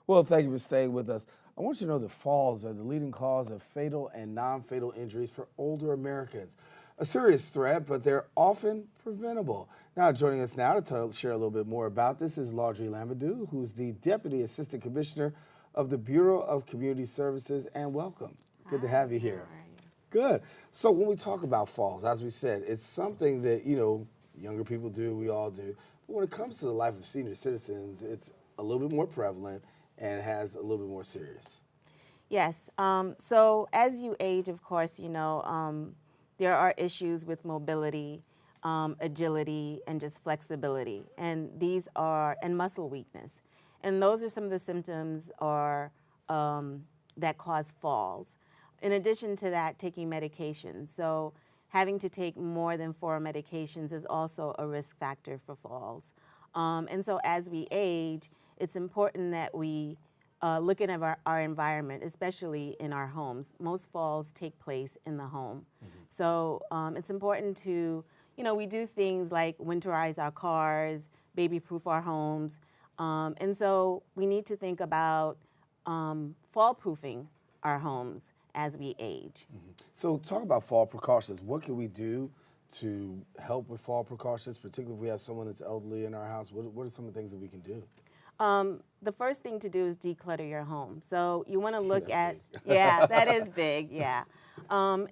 Well, thank you for staying with us. I want you to know that falls are the leading cause of fatal and non-fatal injuries for older Americans. A serious threat, but they're often preventable. Now, joining us now to share a little bit more about this is Laudrey Lamadieu, who's the Deputy Assistant Commissioner of the Bureau of Community Services, and welcome. Good to have you here. How are you? Good. So when we talk about falls, as we said, it's something that, younger people do, we all do. But when it comes to the life of senior citizens, it's a little bit more prevalent and has a little bit more serious. Yes. So as you age, of course, there are issues with mobility, agility, and just flexibility. And and muscle weakness. And those are some of the symptoms that cause falls. In addition to that, taking medications. So having to take more than 4 medications is also a risk factor for falls. And so as we age, it's important that we look at our environment, especially in our homes. Most falls take place in the home. Mm-hmm. So it's important to, we do things like winterize our cars, baby-proof our homes. And so we need to think about fall-proofing our homes as we age. Mm-hmm. So talk about fall precautions. What can we do to help with fall precautions, particularly if we have someone that's elderly in our house? What are some of the things that we can do? The first thing to do is declutter your home. So you want to look at, big. Yeah, that is big, yeah.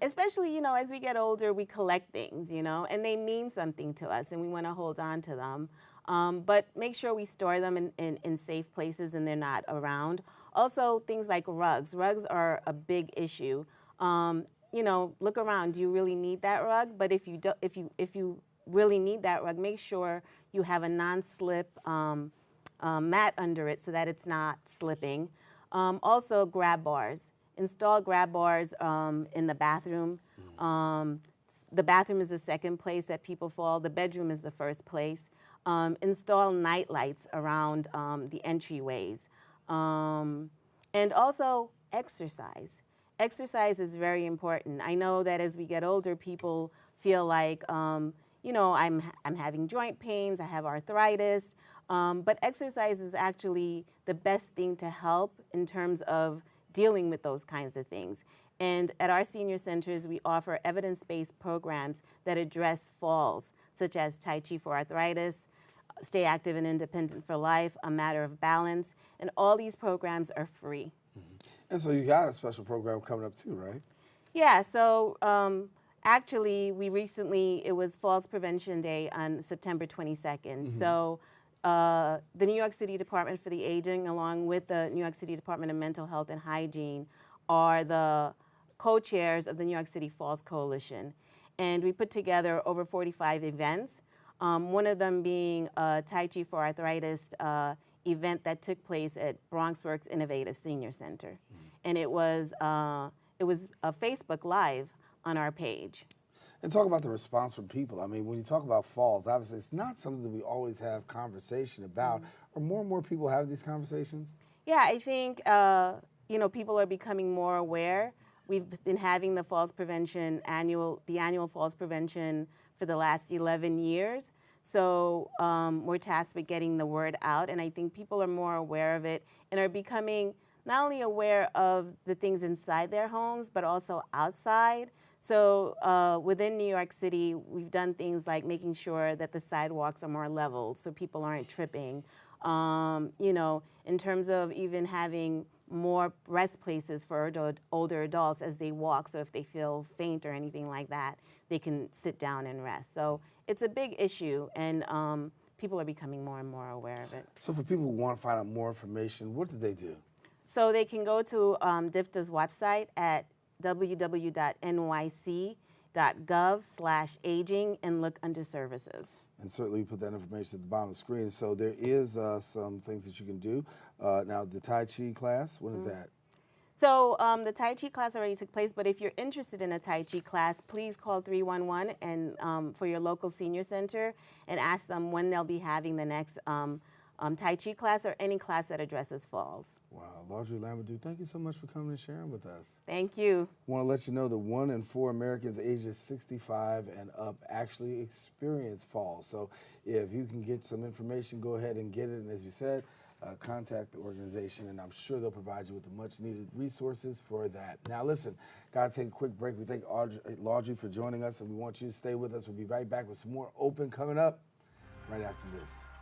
Especially, as we get older, we collect things, and they mean something to us, and we want to hold on to them. But make sure we store them in safe places and they're not around. Also, things like rugs. Rugs are a big issue. Look around. Do you really need that rug? But if you really need that rug, make sure you have a non-slip mat under it so that it's not slipping. Also, grab bars. Install grab bars in the bathroom. The bathroom is the second place that people fall. The bedroom is the first place. Install night lights around the entryways. And also exercise. Exercise is very important. I know that as we get older, people feel like, I'm having joint pains, I have arthritis, but exercise is actually the best thing to help in terms of dealing with those kinds of things. And at our senior centers, we offer evidence-based programs that address falls, such as Tai Chi for arthritis, Stay Active and Independent for Life, A Matter of Balance, and all these programs are free. Mm-hmm. And so you got a special program coming up too, right? Yeah, so actually it was Falls Prevention Day on September 22nd. Mm-hmm. So the New York City Department for the Aging, along with the New York City Department of Mental Health and Hygiene, are the co-chairs of the New York City Falls Coalition. And we put together over 45 events. One of them being a Tai Chi for Arthritis event that took place at Bronx Works Innovative Senior Center. Mm-hmm. And it was a Facebook Live on our page. And talk about the response from people. I mean, when you talk about falls, obviously it's not something that we always have conversation about. Mm-hmm. Are more and more people having these conversations? Yeah, I think people are becoming more aware. We've been having the annual falls prevention for the last 11 years. So we're tasked with getting the word out, and I think people are more aware of it and are becoming not only aware of the things inside their homes, but also outside. So within New York City, we've done things like making sure that the sidewalks are more leveled so people aren't tripping. In terms of even having more rest places for older adults as they walk, so if they feel faint or anything like that, they can sit down and rest. So it's a big issue, and people are becoming more and more aware of it. So for people who want to find out more information, what do they do? So they can go to DFDA's website at www.nyc.gov/aging and look under services. And certainly we put that information at the bottom of the screen. So there is some things that you can do. Now the Tai Chi class, what is that? So the Tai Chi class already took place, but if you're interested in a Tai Chi class, please call 311 and for your local senior center and ask them when they'll be having the next Tai Chi class or any class that addresses falls. Wow, Laudrey Lamadieu, thank you so much for coming and sharing with us. Thank you. I want to let you know that 1 in 4 Americans ages 65 and up actually experience falls. So if you can get some information, go ahead and get it. And as you said, contact the organization, and I'm sure they'll provide you with the much-needed resources for that. Now, listen, got to take a quick break. We thank Laudrey for joining us, and we want you to stay with us. We'll be right back with some more Open coming up right after this.